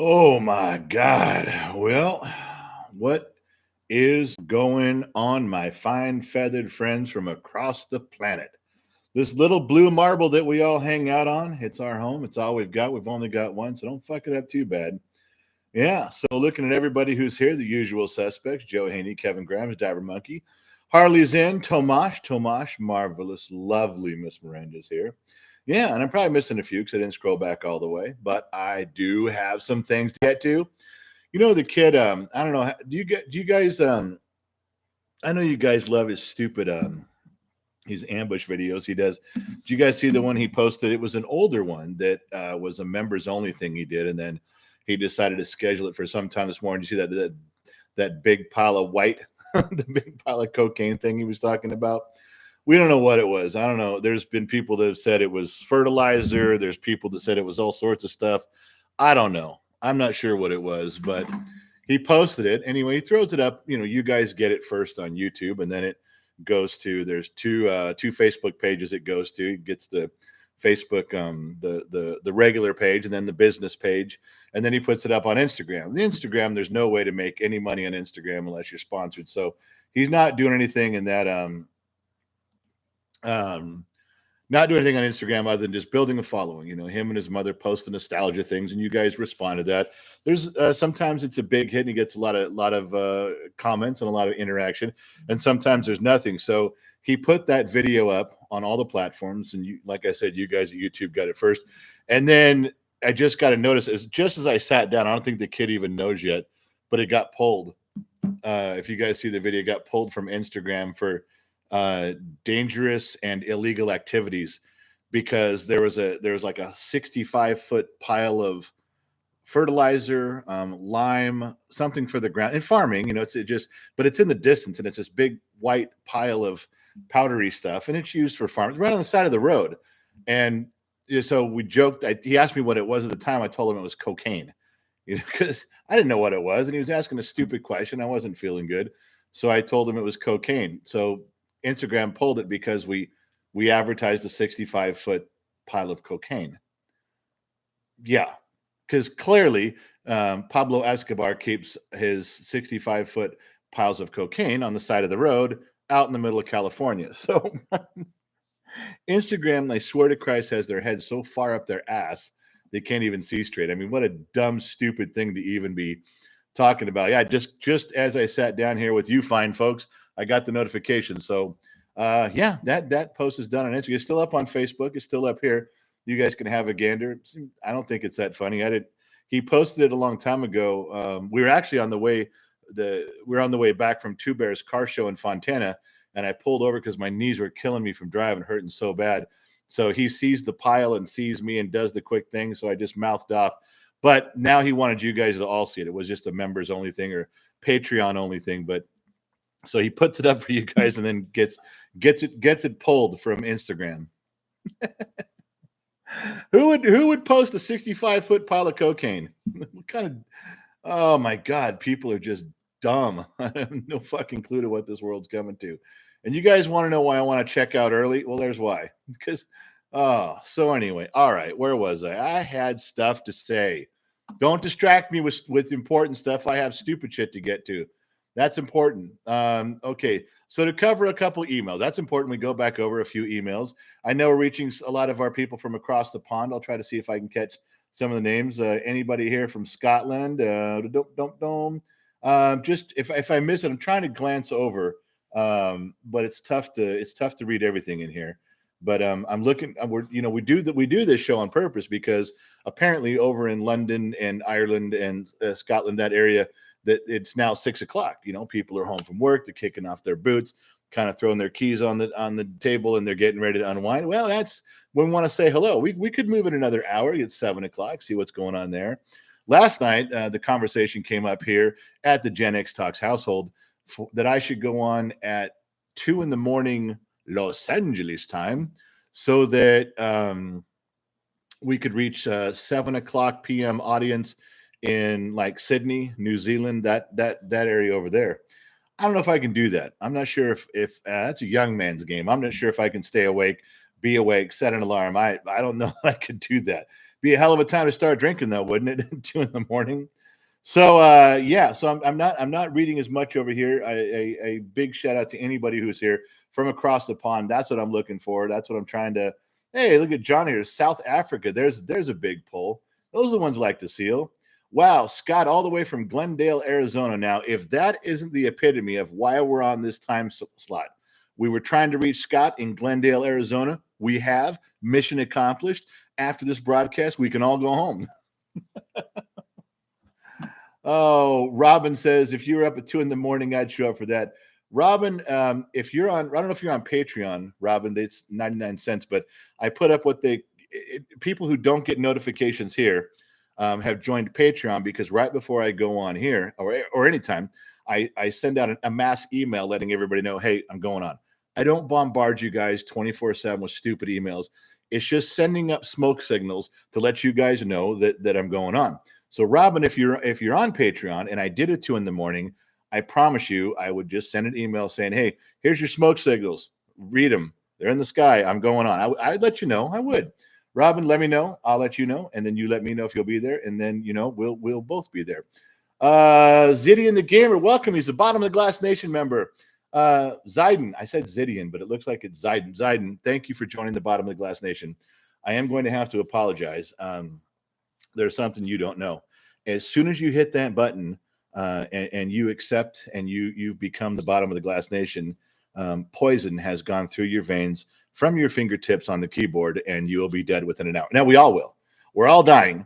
Oh my God. Well, what is going on, my fine feathered friends from across the planet? This little blue marble that we all hang out on, it's our home. It's all we've got. We've only got one, so don't fuck it up too bad. Yeah, so looking at everybody who's here, the usual suspects: Joe Haney, Kevin Grahams, Diver Monkey, Harley's in, Tomash, marvelous, lovely Miss Miranda's here. Yeah, and I'm probably missing a few because I didn't scroll back all the way, but I do have some things to get to. You know, the kid, I don't know, do you guys, I know you guys love his stupid, his ambush videos he does. Did you guys see the one he posted? It was an older one that was a members only thing he did, and then he decided to schedule it for sometime this morning. You see that big pile of white, the big pile of cocaine thing he was talking about? We don't know what it was. I don't know. There's been people that have said it was fertilizer. There's people that said it was all sorts of stuff. I don't know. I'm not sure what it was, but he posted it anyway. He throws it up. You know, you guys get it first on YouTube, and then it goes to there's two Facebook pages it goes to. It gets the Facebook the regular page and then the business page, and then he puts it up on Instagram. The Instagram, there's no way to make any money on Instagram unless you're sponsored. So he's not doing anything in that um not doing anything on Instagram other than just building a following. You know, him and his mother post the nostalgia things, and you guys respond to that. There's sometimes it's a big hit, and he gets a lot of comments and a lot of interaction, and sometimes there's nothing. So he put that video up on all the platforms, and you, like I said, you guys at YouTube got it first, and then I just got to notice is just as I sat down, I don't think the kid even knows yet, but it got pulled. If you guys see the video, it got pulled from Instagram for uh, dangerous and illegal activities because there was like a 65-foot pile of fertilizer, lime, something for the ground and farming. You know, it just, but it's in the distance and it's this big white pile of powdery stuff and it's used for farming right on the side of the road. And so we joked. He asked me what it was at the time. I told him it was cocaine, you know, because I didn't know what it was, and he was asking a stupid question. I wasn't feeling good, so I told him it was cocaine. So Instagram pulled it because we advertised a 65-foot pile of cocaine. Yeah, because clearly Pablo Escobar keeps his 65-foot piles of cocaine on the side of the road out in the middle of California. So Instagram, I swear to Christ, has their head so far up their ass they can't even see straight. I mean, what a dumb, stupid thing to even be talking about. Yeah, just as I sat down here with you fine folks, I got the notification. So yeah, that post is done on Instagram. It's still up on Facebook. It's still up here. You guys can have a gander. I don't think it's that funny. I did. He posted it a long time ago. We were actually on the way. We're on the way back from Two Bears Car Show in Fontana, and I pulled over because my knees were killing me from driving, hurting so bad. So he sees the pile and sees me and does the quick thing. So I just mouthed off. But now he wanted you guys to all see it. It was just a members only thing or Patreon only thing. But so he puts it up for you guys and then gets it pulled from Instagram. Who would post a 65-foot pile of cocaine? What kind of, oh my God, people are just dumb. I have no fucking clue to what this world's coming to. And you guys want to know why I want to check out early? Well, there's why. Because so anyway, all right, where was I? I had stuff to say. Don't distract me with important stuff. I have stupid shit to get to. That's important. Okay, so to cover a couple emails, that's important. We go back over a few emails. I know we're reaching a lot of our people from across the pond. I'll try to see if I can catch some of the names. Anybody here from Scotland? Just if I miss it, I'm trying to glance over, but it's tough to read everything in here. But I'm looking. We do this show on purpose because apparently over in London and Ireland and Scotland, that area, that it's now 6 o'clock. You know, people are home from work, they're kicking off their boots, kind of throwing their keys on the table, and they're getting ready to unwind. Well, that's when we want to say hello. We could move it another hour, get 7 o'clock, see what's going on there. Last night, the conversation came up here at the Gen X Talks household that I should go on at 2 in the morning Los Angeles time, so that we could reach 7 o'clock p.m. audience in like Sydney, New Zealand, that area over there. I don't know if I can do that. I'm not sure if that's a young man's game. I'm not sure if I can stay awake, be awake, set an alarm. I don't know if I could do that. Be a hell of a time to start drinking, though, wouldn't it? 2 in the morning. So yeah, so I'm not reading as much over here. A big shout out to anybody who's here from across the pond. That's what I'm looking for. That's what I'm trying to. Hey, look at John here, South Africa. There's a big pull. Those are the ones like to seal. Wow, Scott, all the way from Glendale, Arizona. Now, if that isn't the epitome of why we're on this time slot, we were trying to reach Scott in Glendale, Arizona. We have mission accomplished. After this broadcast, we can all go home. Oh, Robin says if you were up at 2 in the morning, I'd show up for that. Robin, if you're on, I don't know if you're on Patreon, Robin, it's 99 cents, but I put up what people who don't get notifications here have joined Patreon because right before I go on here or anytime, I send out a mass email letting everybody know, hey, I'm going on. I don't bombard you guys 24/7 with stupid emails. It's just sending up smoke signals to let you guys know that I'm going on. So, Robin, if you're on Patreon and I did it 2 in the morning, I promise you, I would just send an email saying, "Hey, here's your smoke signals. Read them. They're in the sky. I'm going on." I'd let you know. I would. Robin, let me know. I'll let you know, and then you let me know if you'll be there, and then we'll both be there. Zidian the Gamer, welcome. He's the Bottom of the Glass Nation member. Ziden, I said Zidian, but it looks like it's Ziden. Ziden, thank you for joining the Bottom of the Glass Nation. I am going to have to apologize. There's something you don't know. As soon as you hit that button and you accept and you've become the Bottom of the Glass Nation, poison has gone through your veins from your fingertips on the keyboard, and you will be dead within an hour. Now, we all will. We're all dying,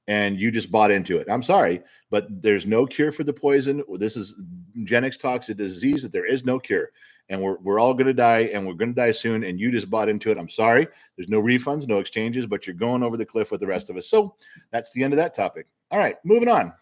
and you just bought into it. I'm sorry, but there's no cure for the poison. This is Gen-X Talks, a disease that there is no cure. And we're all going to die, and we're going to die soon, and you just bought into it. I'm sorry. There's no refunds, no exchanges, but you're going over the cliff with the rest of us. So that's the end of that topic. All right, moving on.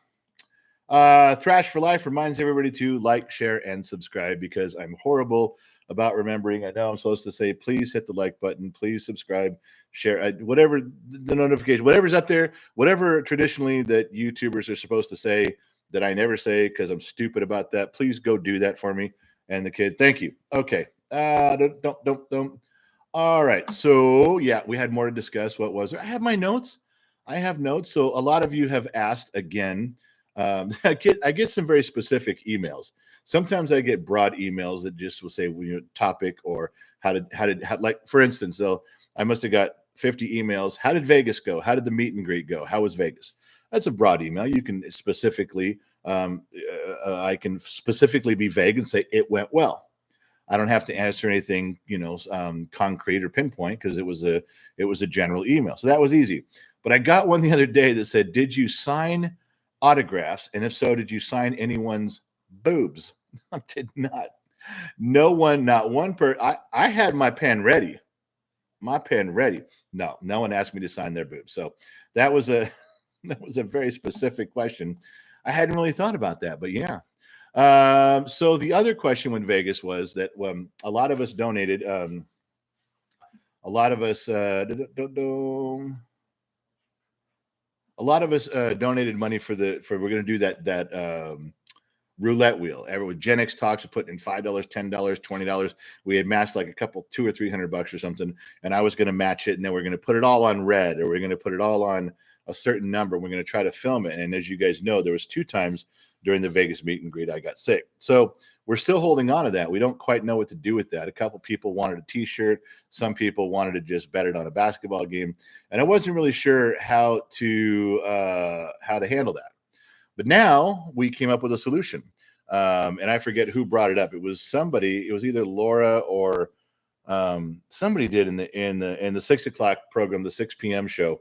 Thrash for Life reminds everybody to like, share, and subscribe because I'm horrible about remembering. I know I'm supposed to say, please hit the like button, please subscribe, share, whatever the notification, whatever's up there, whatever traditionally that YouTubers are supposed to say that I never say because I'm stupid about that. Please go do that for me. And the kid, thank you. Okay. Don't. All right. So yeah, we had more to discuss. What was there? I have my notes. I have notes. So a lot of you have asked again. I get some very specific emails. Sometimes I get broad emails that just will say topic or how like for instance, though, I must have got 50 emails. How did Vegas go? How did the meet and greet go? How was Vegas? That's a broad email. You can specifically, I can specifically be vague and say it went well. I don't have to answer anything, concrete or pinpoint because it was a general email. So that was easy. But I got one the other day that said, "Did you sign autographs? And if so, did you sign anyone's boobs?" I did not. No one, not one I had my pen ready. No one asked me to sign their boobs. So that was a very specific question. I hadn't really thought about that, but yeah. So the other question when Vegas was that a lot of us donated. A lot of us donated money for we're going to do that roulette wheel. Everyone, Gen-X Talks are putting in $5, $10, $20. We had matched like a couple, $200 or $300 or something, and I was going to match it, and then we're going to put it all on red, or we're going to put it all on a certain number. We're going to try to film it, and as you guys know, there was 2 times during the Vegas meet and greet I got sick. So we're still holding on to that. We don't quite know what to do with that. A couple people wanted a T-shirt. Some people wanted to just bet it on a basketball game, and I wasn't really sure how to handle that. But now we came up with a solution, and I forget who brought it up. It was somebody. It was either Laura or somebody did in the 6 o'clock program, the 6 p.m. show.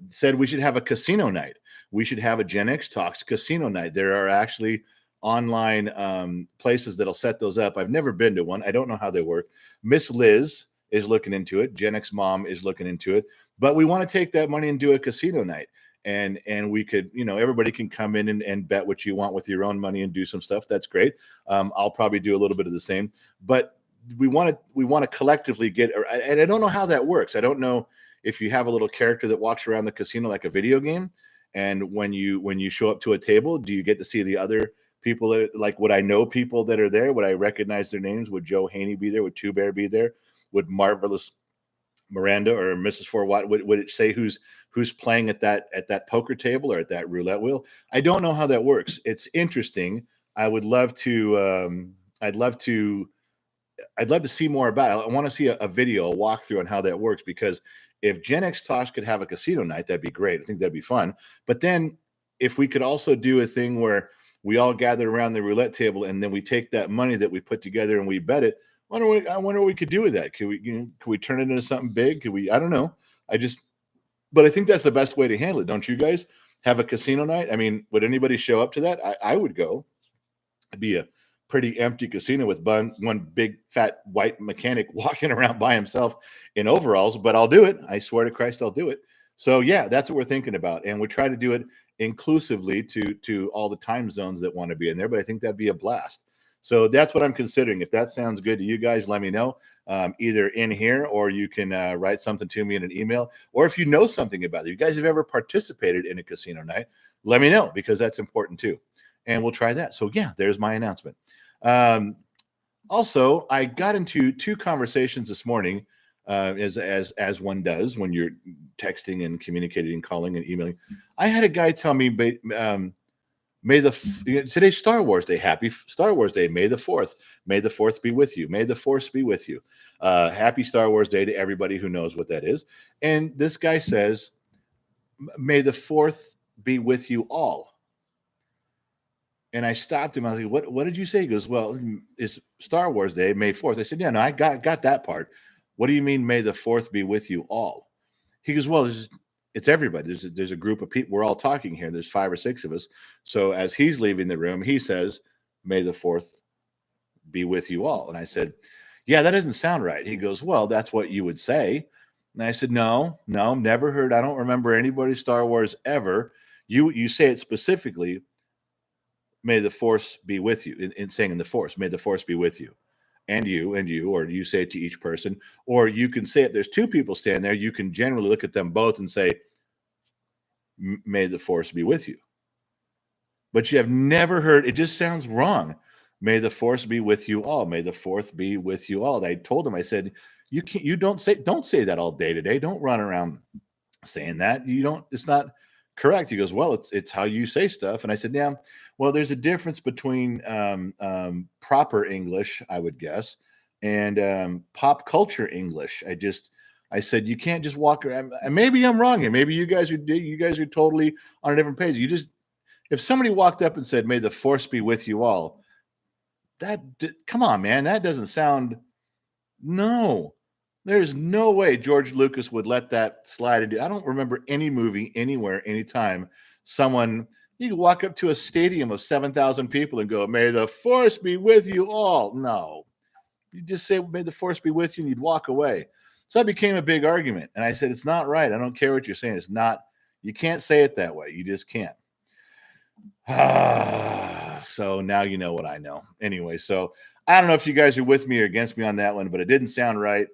Said we should have a casino night. We should have a Gen-X Talks casino night. There are actually online places that'll set those up. I've never been to one. I don't know how they work. Miss Liz is looking into it. Gen-X Mom is looking into it. But we want to take that money and do a casino night. And we could, everybody can come in and bet what you want with your own money and do some stuff. That's great. I'll probably do a little bit of the same. But we want to collectively get, and I don't know how that works. I don't know if you have a little character that walks around the casino like a video game. And when you show up to a table, do you get to see the other people that, like, would I know people that are there? Would I recognize their names? Would Joe Haney be there? Would Two Bear be there? Would Marvelous Miranda or Mrs. Fort Watt, would it say who's playing at that poker table or at that roulette wheel? I don't know how that works. It's interesting. I would love to. I'd love to. I'd love to see more about it. I want to see a video, a walkthrough on how that works, because if Gen X Tosh could have a casino night, that'd be great. I think that'd be fun. But then if we could also do a thing where we all gather around the roulette table and then we take that money that we put together and we bet it. I wonder what we could do with that. Could we turn it into something big? Could we? I don't know. But I think that's the best way to handle it. Don't you guys have a casino night? I mean, would anybody show up to that? I would go. It'd be a pretty empty casino with one big fat white mechanic walking around by himself in overalls, but I'll do it. I swear to Christ, I'll do it. So yeah, that's what we're thinking about. And we try to do it inclusively to all the time zones that want to be in there, but I think that'd be a blast. So that's what I'm considering. If that sounds good to you guys, let me know, either in here, or you can write something to me in an email. Or if you know something about it, you guys have ever participated in a casino night, let me know, because that's important too. And we'll try that. So yeah, there's my announcement. Also, I got into two conversations this morning, as one does when you're texting and communicating and calling and emailing. I had a guy tell me, today's Star Wars Day. Happy Star Wars Day. May the 4th. May the 4th be with you. May the Force be with you. Happy Star Wars Day to everybody who knows what that is. And this guy says, may the 4th be with you all. And I stopped him. I was like, what did you say? He goes, well, it's Star Wars Day, May 4th. I said, yeah, no, I got that part. What do you mean, may the 4th be with you all? He goes, well, it's everybody. There's a group of people. We're all talking here. There's 5 or 6 of us. So as he's leaving the room, he says, may the 4th be with you all. And I said, yeah, that doesn't sound right. He goes, well, that's what you would say. And I said, no, never heard. I don't remember anybody Star Wars ever. You say it specifically, may the Force be with you, in saying in the Force, may the Force be with you. And you, or you say it to each person, or you can say it. There's 2 people standing there. You can generally look at them both and say, may the Force be with you. But you have never heard, it just sounds wrong. May the Force be with you all. May the 4th be with you all. I told him, I said, don't say that all day today. Don't run around saying that. It's not correct. He goes, well, it's how you say stuff. And I said, yeah, well, there's a difference between proper English, I would guess, and pop culture English. I said, you can't just walk around. Maybe I'm wrong here. Maybe you guys are totally on a different page. If somebody walked up and said, may the Force be with you all, come on, man, that doesn't sound, no. There's no way George Lucas would let that slide into. I don't remember any movie, anywhere, anytime, you can walk up to a stadium of 7,000 people and go, may the Force be with you all. No. You just say, may the Force be with you, and you'd walk away. So that became a big argument. And I said, it's not right. I don't care what you're saying. It's not, you can't say it that way. You just can't. So now you know what I know. Anyway, so I don't know if you guys are with me or against me on that one, but it didn't sound right.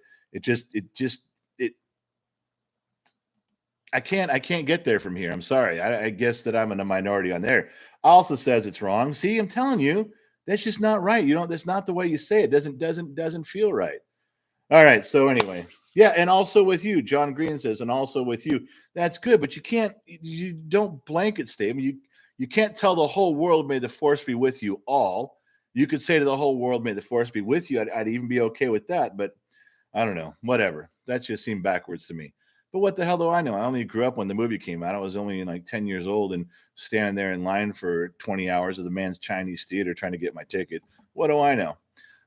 I can't get there from here. I'm sorry. I guess that I'm in a minority on there. Also says it's wrong. See, I'm telling you, that's just not right. That's not the way you say it. Doesn't feel right. All right. So anyway, yeah. And also with you, John Green says, and also with you, that's good, but you don't blanket statement. You can't tell the whole world, may the Force be with you all. You could say to the whole world, may the Force be with you. I'd even be okay with that, but I don't know, whatever. That just seemed backwards to me. But what the hell do I know? I only grew up when the movie came out. I was only like 10 years old and standing there in line for 20 hours at the Man's Chinese Theater trying to get my ticket. What do I know?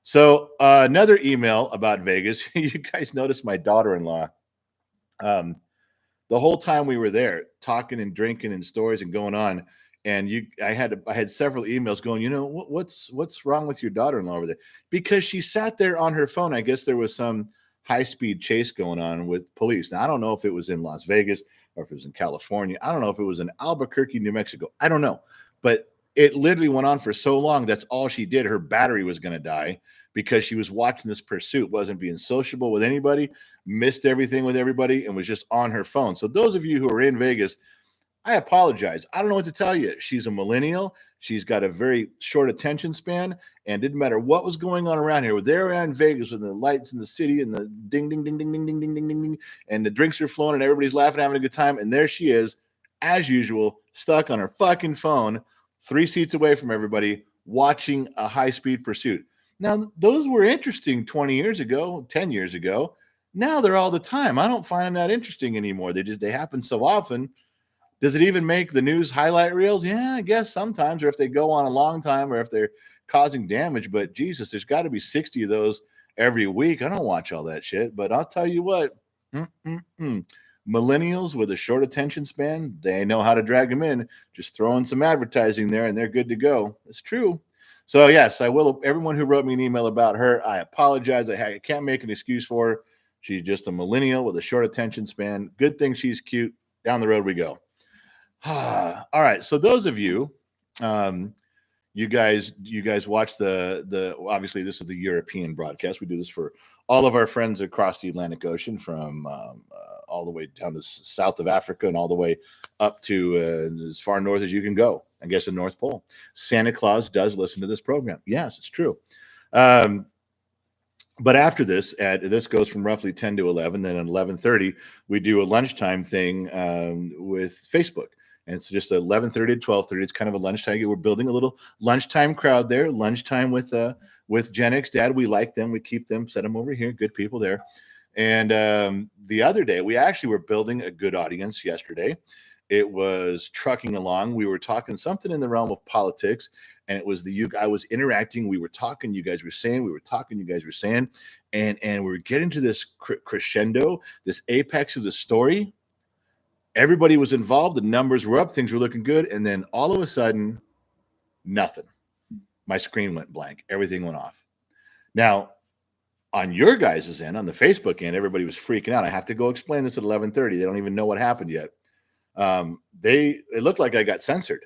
So another email about Vegas. You guys noticed my daughter-in-law. The whole time we were there talking and drinking and stories and going on, and I had several emails going, what's wrong with your daughter-in-law over there? Because she sat there on her phone. I guess there was some high-speed chase going on with police. Now, I don't know if it was in Las Vegas or if it was in California. I don't know if it was in Albuquerque, New Mexico. I don't know. But it literally went on for so long. That's all she did. Her battery was going to die because she was watching this pursuit, wasn't being sociable with anybody, missed everything with everybody, and was just on her phone. So those of you who are in Vegas, I apologize. I don't know what to tell you. She's a millennial. She's got a very short attention span, and didn't matter what was going on around here. They're around Vegas with the lights in the city and the ding, ding, ding, ding, ding, ding, ding, ding, ding, ding, and the drinks are flowing and everybody's laughing, having a good time. And there she is, as usual, stuck on her fucking phone, 3 seats away from everybody, watching a high-speed pursuit. Now, those were interesting 20 years ago, 10 years ago. Now they're all the time. I don't find them that interesting anymore. They happen so often. Does it even make the news highlight reels? Yeah, I guess sometimes, or if they go on a long time, or if they're causing damage. But Jesus, there's got to be 60 of those every week. I don't watch all that shit. But I'll tell you what, millennials with a short attention span, they know how to drag them in. Just throw in some advertising there, and they're good to go. It's true. So yes, I will. Everyone who wrote me an email about her, I apologize. I can't make an excuse for her. She's just a millennial with a short attention span. Good thing she's cute. Down the road we go. All right. So those of you, you guys watch the obviously this is the European broadcast. We do this for all of our friends across the Atlantic Ocean, from all the way down to south of Africa and all the way up to as far north as you can go. I guess the North Pole. Santa Claus does listen to this program. Yes, it's true. But after this, this goes from roughly 10 to 11. Then at 11:30, we do a lunchtime thing with Facebook. And it's just 11:30 to 12:30. It's kind of a lunchtime. We're building a little lunchtime crowd there. Lunchtime with Gen X Dad. We like them. We keep them. Set them over here. Good people there. And the other day, we actually were building a good audience yesterday. It was trucking along. We were talking something in the realm of politics, and it was I was interacting. We were talking. You guys were saying. We were talking. You guys were saying, and we were getting to this crescendo, this apex of the story. Everybody was involved. The numbers were up. Things were looking good. And then all of a sudden, nothing. My screen went blank. Everything went off. Now, on your guys' end, on the Facebook end, everybody was freaking out. I have to go explain this at 11:30. They don't even know what happened yet. It looked like I got censored.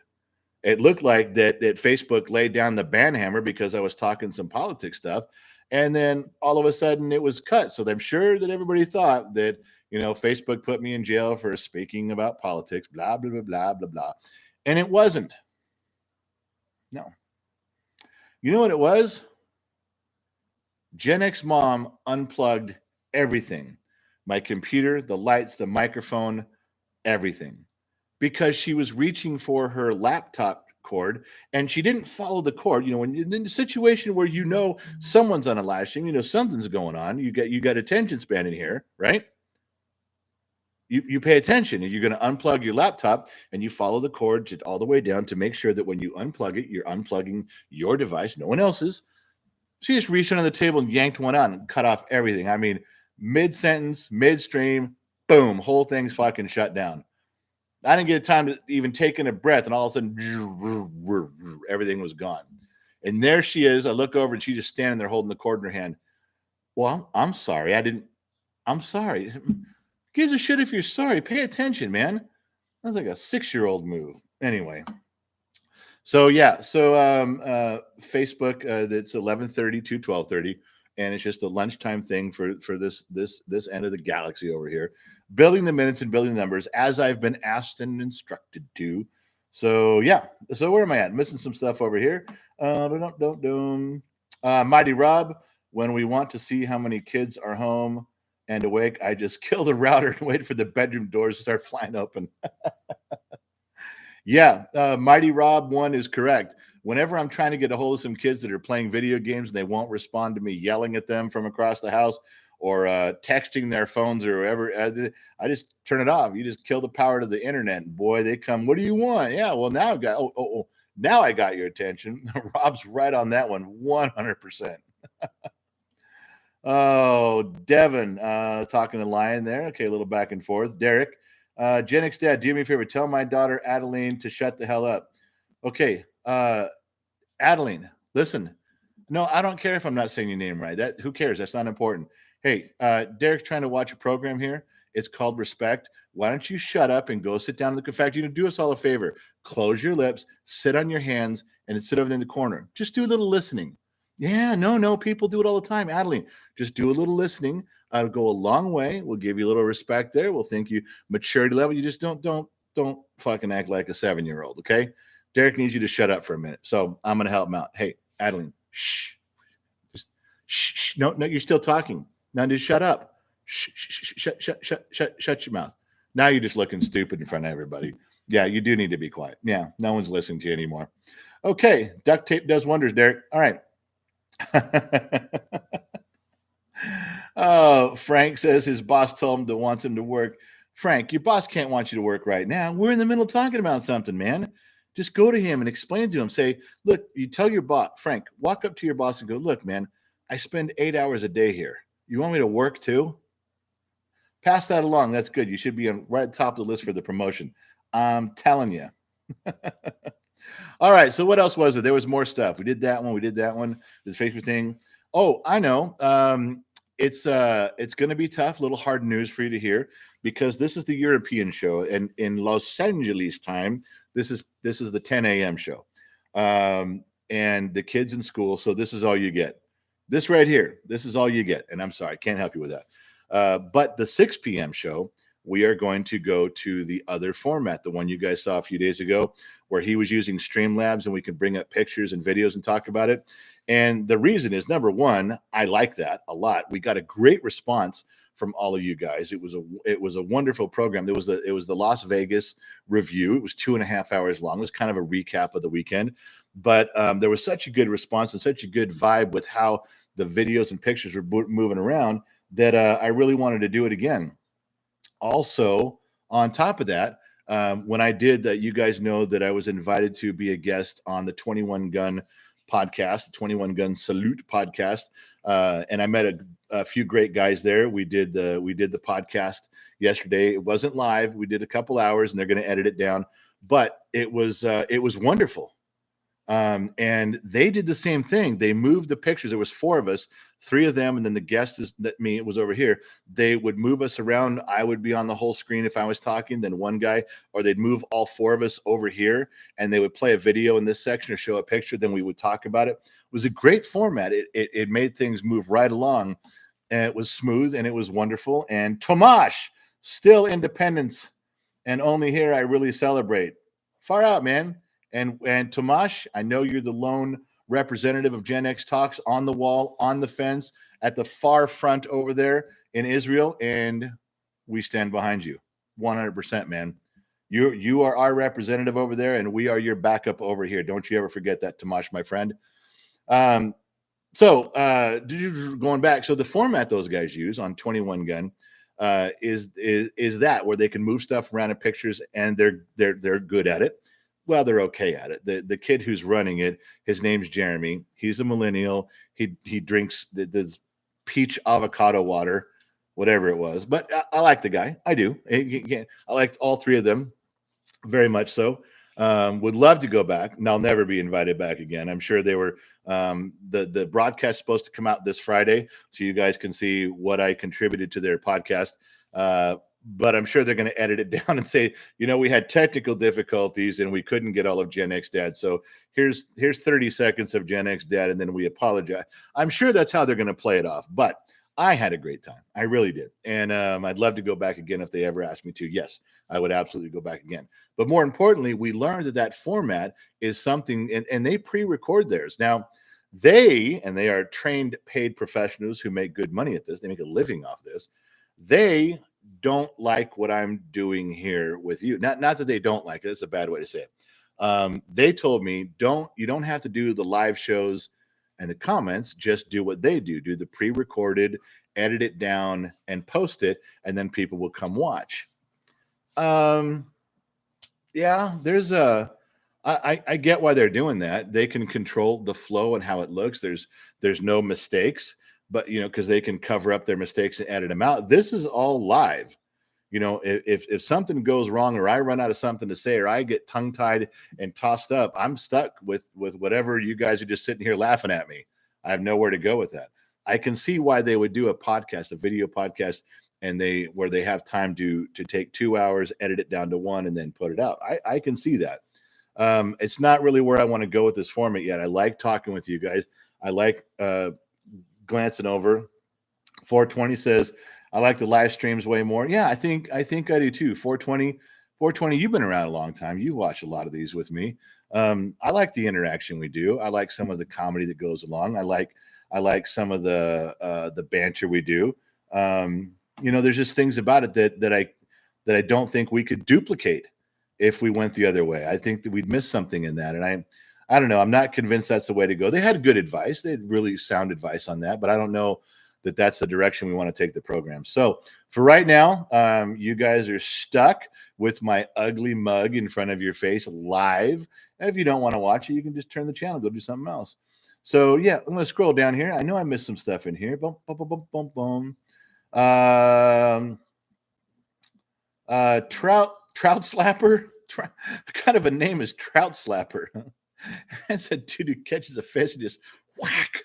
It looked like that Facebook laid down the ban hammer because I was talking some politics stuff. And then all of a sudden it was cut. So I'm sure that everybody thought that, Facebook put me in jail for speaking about politics, blah, blah, blah, blah, blah, blah. And it wasn't. No. You know what it was? Gen X Mom unplugged everything. My computer, the lights, the microphone, everything. Because she was reaching for her laptop cord and she didn't follow the cord. When you're in a situation where someone's on a live stream, something's going on. You got attention span in here, right? You pay attention, and you're going to unplug your laptop and you follow the cord all the way down to make sure that when you unplug it, you're unplugging your device, no one else's. She just reached under the table and yanked one out and cut off everything. I mean, mid-sentence, midstream, boom, whole thing's fucking shut down. I didn't get time to even take in a breath, and all of a sudden, everything was gone. And there she is. I look over, and she's just standing there holding the cord in her hand. Well, I'm sorry. I'm sorry. Gives a shit if you're sorry. Pay attention, man. That's like a 6-year-old move. Anyway. So, yeah. So, Facebook, it's 11:30 to 12:30. And it's just a lunchtime thing for this end of the galaxy over here. Building the minutes and building the numbers as I've been asked and instructed to. So, yeah. So where am I at? Missing some stuff over here. Mighty Rob, when we want to see how many kids are home and awake, I just kill the router and wait for the bedroom doors to start flying open. Yeah, Mighty Rob 1 is correct. Whenever I'm trying to get a hold of some kids that are playing video games and they won't respond to me yelling at them from across the house or texting their phones or whatever, I just turn it off. You just kill the power to the internet. And boy, they come, what do you want? Yeah, well, now I've got, now I got your attention. Rob's right on that one, 100%. Oh, Devin, talking to Lion there. Okay, a little back and forth. Derek, Gen X Dad, do me a favor. Tell my daughter Adeline to shut the hell up. Okay, Adeline, listen. No, I don't care if I'm not saying your name right. Who cares? That's not important. Hey, Derek's trying to watch a program here. It's called Respect. Why don't you shut up and go sit down in the fact, do us all a favor. Close your lips, sit on your hands, and sit over in the corner. Just do a little listening. Yeah, no, people do it all the time. Adeline, just do a little listening. I'll go a long way. We'll give you a little respect there. We'll think you maturity level. You just don't fucking act like a 7-year-old, okay? Derek needs you to shut up for a minute. So I'm going to help him out. Hey, Adeline, shh. Just shh. No, you're still talking. Now just shut up. Shh, shut your mouth. Now you're just looking stupid in front of everybody. Yeah, you do need to be quiet. Yeah, no one's listening to you anymore. Okay, duct tape does wonders, Derek. All right. Oh, Frank says his boss told him to want him to work. Frank, your boss can't want you to work right now. We're in the middle of talking about something, man. Just go to him and explain to him. Say, look, you tell your boss, Frank, walk up to your boss and go, look, man, I spend 8 hours a day here. You want me to work too? Pass that along. That's good. You should be on right at the top of the list for the promotion. I'm telling you. All right. So what else was it? There was more stuff. We did that one. The Facebook thing. Oh, I know. It's going to be tough. A little hard news for you to hear because this is the European show, and in Los Angeles time, this is the 10 a.m. show, and the kids in school. So this is all you get. This right here. This is all you get. And I'm sorry, I can't help you with that. But the 6 p.m. show, we are going to go to the other format, the one you guys saw a few days ago, where he was using Streamlabs and we can bring up pictures and videos and talk about it. And the reason is, number one, I like that a lot. We got a great response from all of you guys. It was a wonderful program. It was the Las Vegas review. It was 2.5 hours long. It was kind of a recap of the weekend, but there was such a good response and such a good vibe with how the videos and pictures were moving around that I really wanted to do it again. Also, on top of that, when I did that, you guys know that I was invited to be a guest on the 21 Gun podcast, the 21 Gun Salute podcast, and I met a few great guys there. We did the podcast yesterday. It wasn't live. We did a couple hours, and they're going to edit it down, but it was wonderful. And they did the same thing. They moved the pictures. There was 4 of us, 3 of them, and then the guest it was over here. They would move us around. I would be on the whole screen if I was talking, then one guy, or they'd move all 4 of us over here, and they would play a video in this section or show a picture. Then we would talk about it. It was a great format. It made things move right along, and it was smooth and it was wonderful. And Tomash, still independence, and only here I really celebrate. Far out, man. And Tomash, I know you're the lone representative of Gen X Talks on the wall, on the fence, at the far front over there in Israel, and we stand behind you 100%, man. You are our representative over there, and we are your backup over here. Don't you ever forget that, Tomash, my friend. So going back, so the format those guys use on 21 Gun is that where they can move stuff around in pictures, and they're good at it. Well, they're okay at it. The kid who's running it, his name's Jeremy. He's a millennial. He drinks this peach avocado water, whatever it was. But I like the guy. I do. I liked all 3 of them very much so. Would love to go back, and I'll never be invited back again. I'm sure they were. The broadcast supposed to come out this Friday, so you guys can see what I contributed to their podcast. But I'm sure they're going to edit it down and say, we had technical difficulties and we couldn't get all of Gen X Dad. So here's 30 seconds of Gen X Dad, and then we apologize. I'm sure that's how they're going to play it off. But I had a great time. I really did. And I'd love to go back again if they ever asked me to. Yes, I would absolutely go back again. But more importantly, we learned that format is something, and they pre-record theirs. Now, they are trained, paid professionals who make good money at this. They make a living off this. They don't like what I'm doing here with you. Not that they don't like it. It's a bad way to say it. They told me, you don't have to do the live shows and the comments. Just do what they do. Do the pre-recorded, edit it down, and post it, and then people will come watch. Yeah, there's I get why they're doing that. They can control the flow and how it looks. There's no mistakes. But because they can cover up their mistakes and edit them out. This is all live. If something goes wrong, or I run out of something to say, or I get tongue tied and tossed up, I'm stuck with whatever you guys are just sitting here laughing at me. I have nowhere to go with that. I can see why they would do a podcast, a video podcast, and where they have time to take 2 hours, edit it down to 1, and then put it out. I can see that. It's not really where I want to go with this format yet. I like talking with you guys. I like glancing over. 420 says, I like the live streams way more. Yeah, I think I do too. 420, you've been around a long time. You watch a lot of these with me. I like the interaction we do. I like some of the comedy that goes along. I like some of the banter we do. There's just things about it that I don't think we could duplicate if we went the other way. I think that we'd miss something in that. And I don't know. I'm not convinced that's the way to go. They had good advice. They had really sound advice on that, but I don't know that that's the direction we want to take the program. So for right now, you guys are stuck with my ugly mug in front of your face live. And if you don't want to watch it, you can just turn the channel, go do something else. So yeah, I'm going to scroll down here. I know I missed some stuff in here. Boom, boom, boom, boom, boom, boom. Trout slapper. What kind of a name is Trout Slapper? That's a dude who catches a fish and just whack.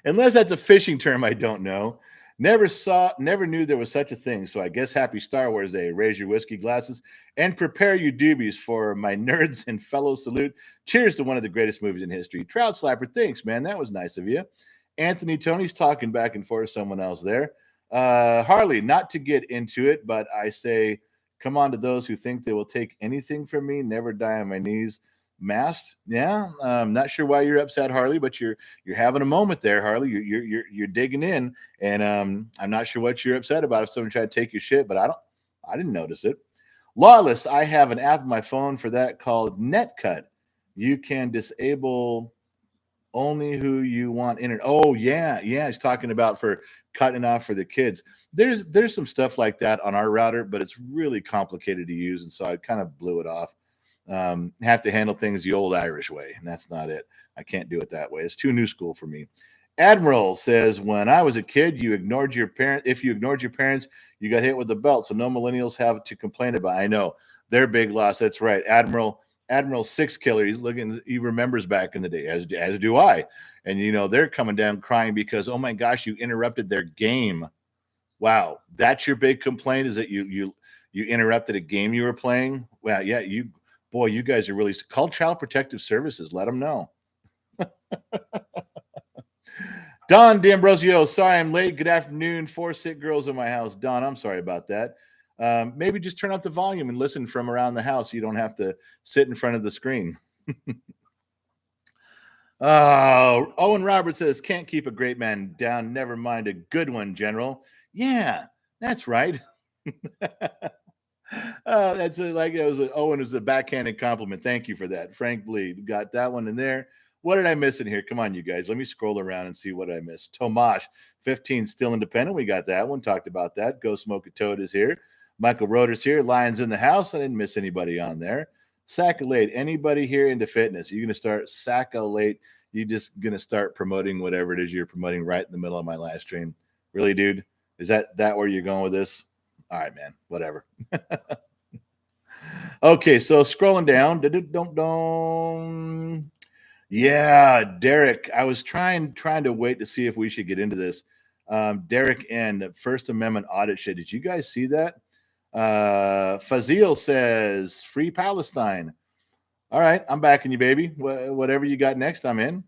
Unless that's a fishing term, I don't know. Never knew there was such a thing. So I guess happy Star Wars Day. Raise your whiskey glasses and prepare your doobies for my nerds and fellow salute. Cheers to one of the greatest movies in history. Trout Slapper, thanks, man. That was nice of you. Anthony Tony's talking back and forth to someone else there. Harley, not to get into it, but I say, come on to those who think they will take anything from me. Never die on my knees. Masked, yeah. I'm not sure why you're upset, Harley, but you're having a moment there, Harley. You're digging in, and I'm not sure what you're upset about if someone tried to take your shit, but I didn't notice it. Lawless, I have an app on my phone for that called NetCut. You can disable only who you want internet. Oh yeah, he's talking about for cutting off for the kids. There's some stuff like that on our router, but it's really complicated to use, and so I kind of blew it off. Have to handle things the old Irish way, and that's not it. I can't do it that way. It's too new school for me. Admiral says, when I was a kid, you ignored your parents. If you ignored your parents, you got hit with the belt. So no millennials have to complain about. I know their big loss. That's right. Admiral Six Killer. He remembers back in the day, as do I. And they're coming down crying because, oh my gosh, you interrupted their game. Wow, that's your big complaint, is that you interrupted a game you were playing? Well, yeah, you guys are really call Child Protective Services. Let them know. Don D'Ambrosio, sorry I'm late. Good afternoon. 4 sick girls in my house. Don, I'm sorry about that. Maybe just turn up the volume and listen from around the house. You don't have to sit in front of the screen. Owen Roberts says, can't keep a great man down. Never mind a good one, General. Yeah, that's right. Owen is a backhanded compliment. Thank you for that. Frank Bleed got that one in there. What did I miss in here? Come on, you guys. Let me scroll around and see what I missed. Tomash, 15, still independent. We got that one. Talked about that. Go Smoke a Toad is here. Michael Roder's here. Lions in the house. I didn't miss anybody on there. Saccalate. Anybody here into fitness? You're going to start Saccalate. You're just going to start promoting whatever it is you're promoting right in the middle of my live stream. Really, dude? Is that where you're going with this? All right, man. Whatever. Okay, so scrolling down. Yeah, Derek. I was trying to wait to see if we should get into this. Derek and the First Amendment audit shit. Did you guys see that? Fazil says, free Palestine. All right, I'm backing you, baby. Whatever you got next, I'm in.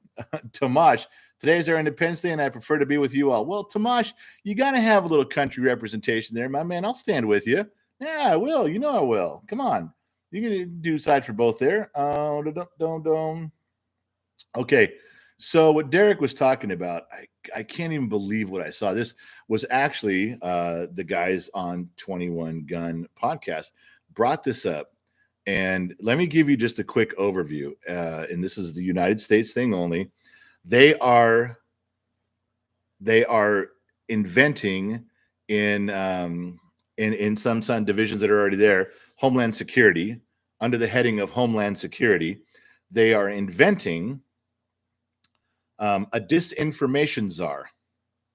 Tomash, today's our Independence Day, and I prefer to be with you all. Well, Tomash, you got to have a little country representation there, my man. I'll stand with you. Yeah, I will. You know I will. Come on. You can do side for both there. Okay, so what Derek was talking about, I can't even believe what I saw. This was actually the guys on 21 Gun podcast brought this up. And let me give you just a quick overview. And this is the United States thing only. They are inventing in some divisions that are already there, Homeland Security, under the heading of Homeland Security. They are inventing a disinformation czar.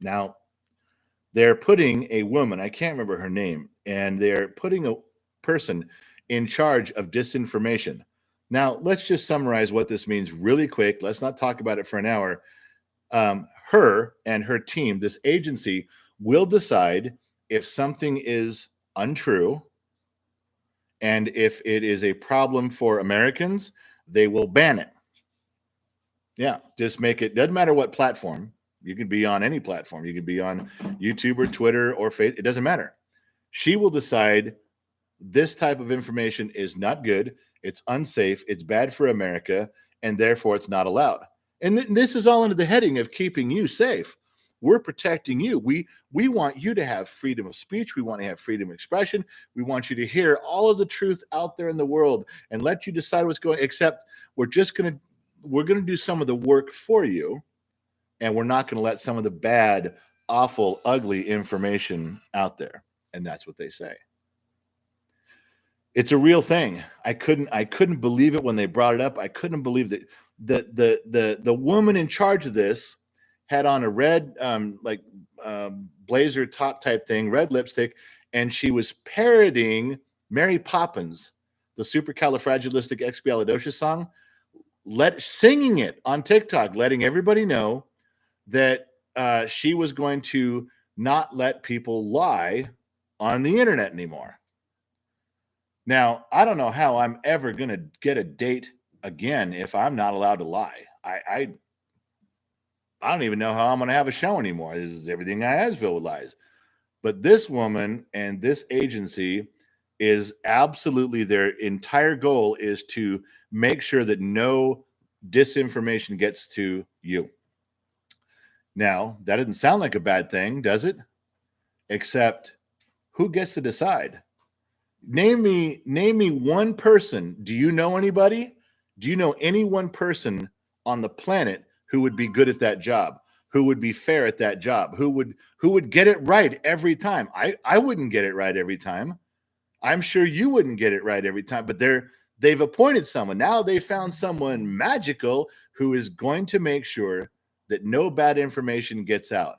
Now, they're putting a woman, I can't remember her name, and they're putting a person in charge of disinformation. Now, let's just summarize what this means really quick. Let's not talk about it for an hour. Her and her team, this agency, will decide if something is untrue, and if it is a problem for Americans, they will ban it. Yeah, just make it, doesn't matter what platform. You can be on any platform. You can be on YouTube or Twitter or Facebook. It doesn't matter. She will decide this type of information is not good, it's unsafe, it's bad for America, and therefore it's not allowed. And this is all under the heading of keeping you safe. We're protecting you. We want you to have freedom of speech. We want to have freedom of expression. We want you to hear all of the truth out there in the world and let you decide what's going. Except we're going to do some of the work for you, and we're not going to let some of the bad, awful, ugly information out there. And that's what they say. It's a real thing. I couldn't believe it when they brought it up. I couldn't believe that the woman in charge of this had on a red blazer top type thing, red lipstick, and she was parodying Mary Poppins, the Supercalifragilisticexpialidocious song, singing it on TikTok, letting everybody know that she was going to not let people lie on the internet anymore. Now, I don't know how I'm ever going to get a date again if I'm not allowed to lie. I don't even know how I'm going to have a show anymore. This is everything I has filled with lies. But this woman and this agency is absolutely, their entire goal is to make sure that no disinformation gets to you. Now, that doesn't sound like a bad thing, does it? Except, who gets to decide? Name me one person. Do you know anybody? Do you know any one person on the planet who would be good at that job? Who would be fair at that job? Who would get it right every time? I wouldn't get it right every time. I'm sure you wouldn't get it right every time, but they've appointed someone. Now they found someone magical who is going to make sure that no bad information gets out.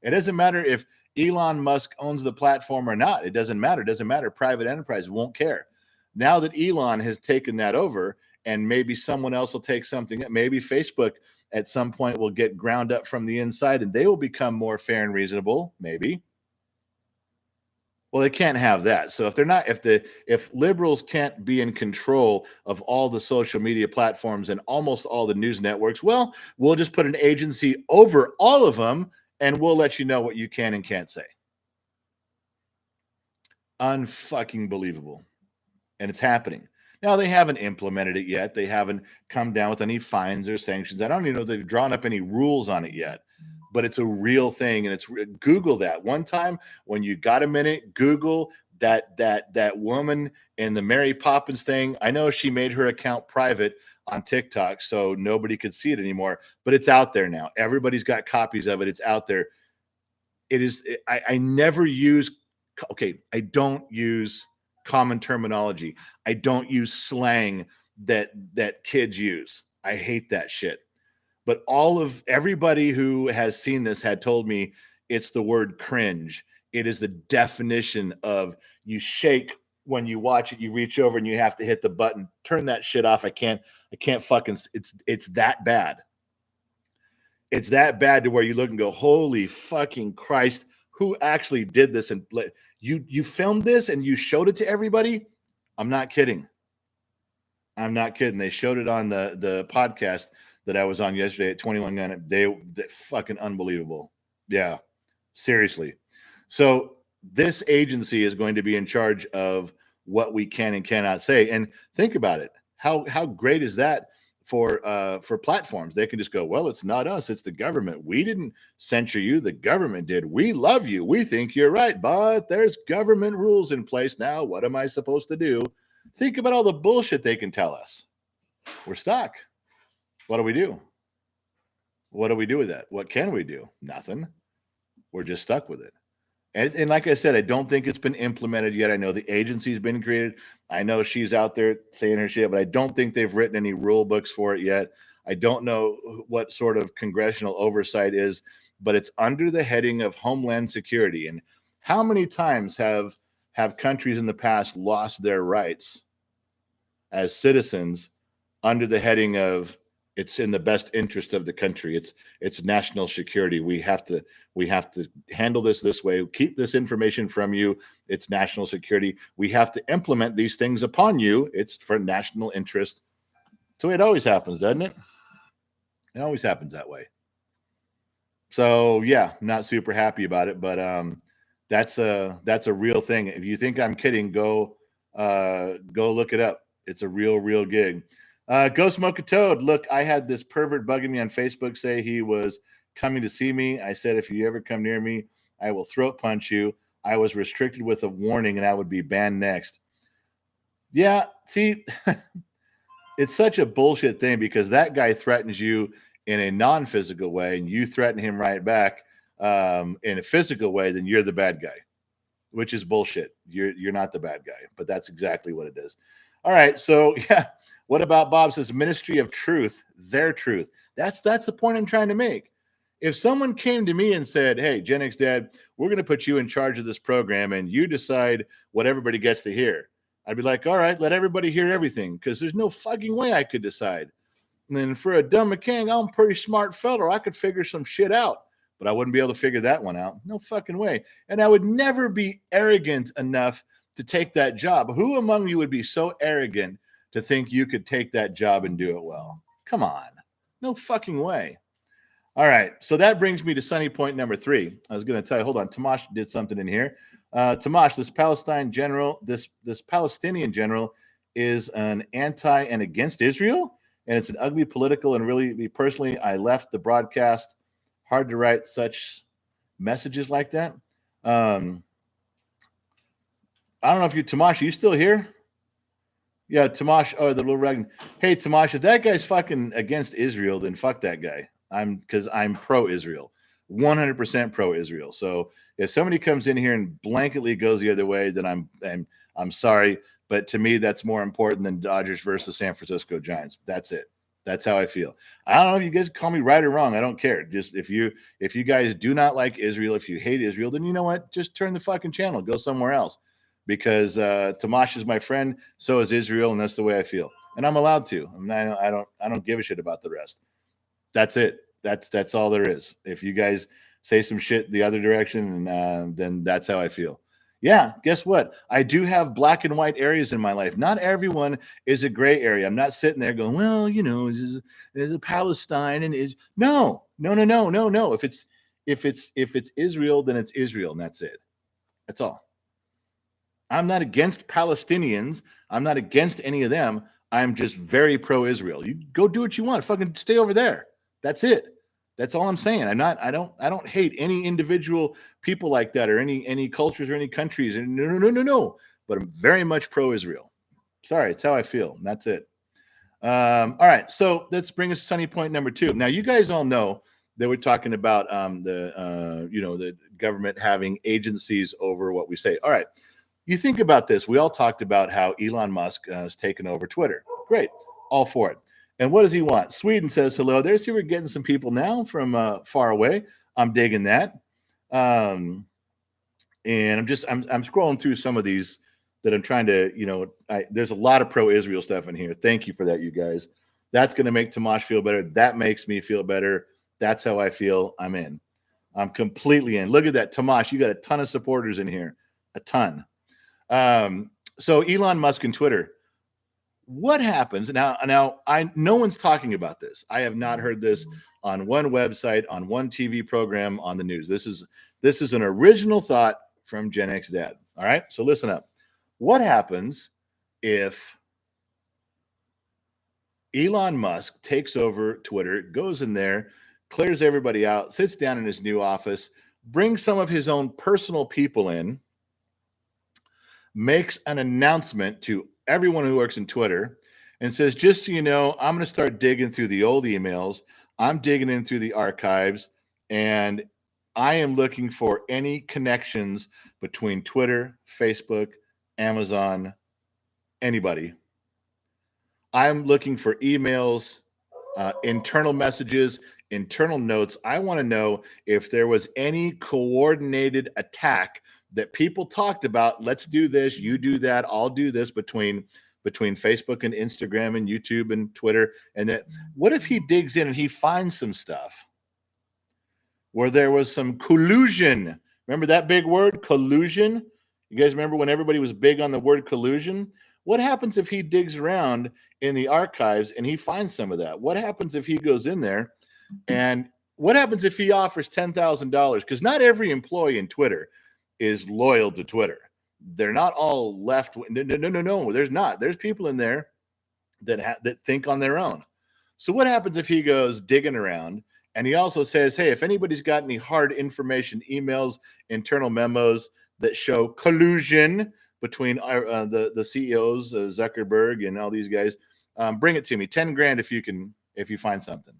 It doesn't matter if Elon Musk owns the platform or not. It doesn't matter. It doesn't matter. Private enterprise won't care. Now that Elon has taken that over, and maybe someone else will take something, maybe Facebook at some point will get ground up from the inside and they will become more fair and reasonable, maybe. Well, they can't have that. So if liberals can't be in control of all the social media platforms and almost all the news networks, well, we'll just put an agency over all of them and we'll let you know what you can and can't say. Unfucking believable. And it's happening. Now, they haven't implemented it yet. They haven't come down with any fines or sanctions. I don't even know if they've drawn up any rules on it yet, but it's a real thing. And Google that. One time when you got a minute, Google that woman in the Mary Poppins thing. I know she made her account private on TikTok, so nobody could see it anymore, but it's out there now. Everybody's got copies of it. It's out there. It is. I never use. Okay, I don't use common terminology. I don't use slang that kids use. I hate that shit. But everybody who has seen this had told me it's the word cringe. It is the definition of you shake when you watch it, you reach over and you have to hit the button. Turn that shit off. I can't fucking, it's that bad. It's that bad to where you look and go, holy fucking Christ, who actually did this? And you filmed this and you showed it to everybody? I'm not kidding. I'm not kidding. They showed it on the podcast that I was on yesterday at 21 Gun. They fucking unbelievable. Yeah, seriously. So this agency is going to be in charge of what we can and cannot say. And think about it. How great is that for platforms? They can just go, well, it's not us, it's the government. We didn't censure you, the government did. We love you, we think you're right, but there's government rules in place now. What am I supposed to do? Think about all the bullshit they can tell us. We're stuck. What do we do? What do we do with that? What can we do? Nothing. We're just stuck with it. And like I said, I don't think it's been implemented yet. I know the agency's been created. I know she's out there saying her shit, but I don't think they've written any rule books for it yet. I don't know what sort of congressional oversight is, but it's under the heading of Homeland Security. And how many times have countries in the past lost their rights as citizens under the heading of it's in the best interest of the country. It's national security. We have to handle this way. Keep this information from you. It's national security. We have to implement these things upon you. It's for national interest. So it always happens, doesn't it? It always happens that way. So yeah, I'm not super happy about it, but that's a real thing. If you think I'm kidding, go look it up. It's a real gig. Go Smoke a Toad. Look, I had this pervert bugging me on Facebook say he was coming to see me. I said, if you ever come near me, I will throat punch you. I was restricted with a warning and I would be banned next. Yeah, see, it's such a bullshit thing because that guy threatens you in a non-physical way and you threaten him right back in a physical way, then you're the bad guy, which is bullshit. You're not the bad guy, but that's exactly what it is. All right, so yeah, what about Bob says Ministry of Truth, their truth? That's the point I'm trying to make. If someone came to me and said, "Hey, Gen X Dad, we're going to put you in charge of this program and you decide what everybody gets to hear," I'd be like, "All right, let everybody hear everything," because there's no fucking way I could decide. And then for a dumb McCann, I'm a pretty smart fellow. I could figure some shit out, but I wouldn't be able to figure that one out. No fucking way. And I would never be arrogant enough to take that job. Who among you would be so arrogant to think you could take that job and do it well? Come on. No fucking way. All right. So that brings me to sunny point number 3. I was going to tell you, hold on. Tomash did something in here. Tomash, this Palestinian general is an anti and against Israel. And it's an ugly political and really, me personally, I left the broadcast. Hard to write such messages like that. I don't know if Tomash, are you still here? Yeah, Tomash. Oh, the little rag. Hey, Tomash, if that guy's fucking against Israel, then fuck that guy. Because I'm pro-Israel, 100% pro-Israel. So if somebody comes in here and blanketly goes the other way, then I'm sorry. But to me, that's more important than Dodgers versus San Francisco Giants. That's it. That's how I feel. I don't know if you guys call me right or wrong. I don't care. Just if you guys do not like Israel, if you hate Israel, then you know what? Just turn the fucking channel. Go somewhere else. Because Tomash is my friend, so is Israel, and that's the way I feel. And I'm allowed to. I don't give a shit about the rest. That's it. That's all there is. If you guys say some shit the other direction, then that's how I feel. Yeah, guess what? I do have black and white areas in my life. Not everyone is a gray area. I'm not sitting there going, well, there's a Palestine and is no. If it's Israel, then it's Israel, and that's it. That's all. I'm not against Palestinians. I'm not against any of them. I'm just very pro-Israel. You go do what you want. Fucking stay over there. That's it. That's all I'm saying. I don't hate any individual people like that or any cultures or any countries. No. But I'm very much pro-Israel. Sorry, it's how I feel. And that's it. All right. So let's bring us to sunny point number 2. Now, you guys all know that we're talking about the government having agencies over what we say. All right. You think about this. We all talked about how Elon Musk has taken over Twitter. Great. All for it. And what does he want? Sweden says hello there. See, we're getting some people now from far away. I'm digging that. And I'm scrolling through some of these that I'm trying to, there's a lot of pro-Israel stuff in here. Thank you for that, you guys. That's going to make Tomash feel better. That makes me feel better. That's how I feel. I'm in. I'm completely in. Look at that. Tomash, you got a ton of supporters in here. A ton. So Elon Musk and Twitter. What happens now? No one's talking about this. I have not heard this on one website, on one TV program, on the news. This is an original thought from Gen X Dad. All right, so listen up. What happens if Elon Musk takes over Twitter, goes in there, clears everybody out, sits down in his new office, brings some of his own personal people in, makes an announcement to everyone who works in Twitter and says, just so you know, I'm going to start digging through the old emails. I'm digging in through the archives, and I am looking for any connections between Twitter, Facebook, Amazon, anybody. I'm looking for emails, internal messages, internal notes. I want to know if there was any coordinated attack that people talked about. Let's do this, you do that, I'll do this between Facebook and Instagram and YouTube and Twitter. And that, what if he digs in and he finds some stuff where there was some collusion? Remember that big word, collusion? You guys remember when everybody was big on the word collusion? What happens if he digs around in the archives and he finds some of that? What happens if he goes in there? And what happens if he offers $10,000? Because not every employee in Twitter is loyal to Twitter. They're not all left. No, there's not. There's people in there. that think on their own. So what happens if he goes digging around and he also says, "Hey, if anybody's got any hard information, emails, internal memos that show collusion between the CEOs, Zuckerberg and all these guys, bring it to me. 10 grand if you find something."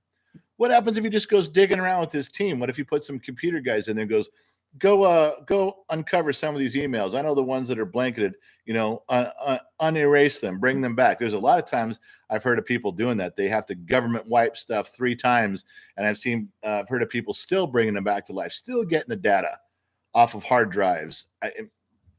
What happens if he just goes digging around with his team? What if he puts some computer guys in there and goes, go uncover some of these emails. I know the ones that are blanketed, unerase them, bring them back. There's a lot of times I've heard of people doing that. They have to government wipe stuff 3 times. And I've heard of people still bringing them back to life, still getting the data off of hard drives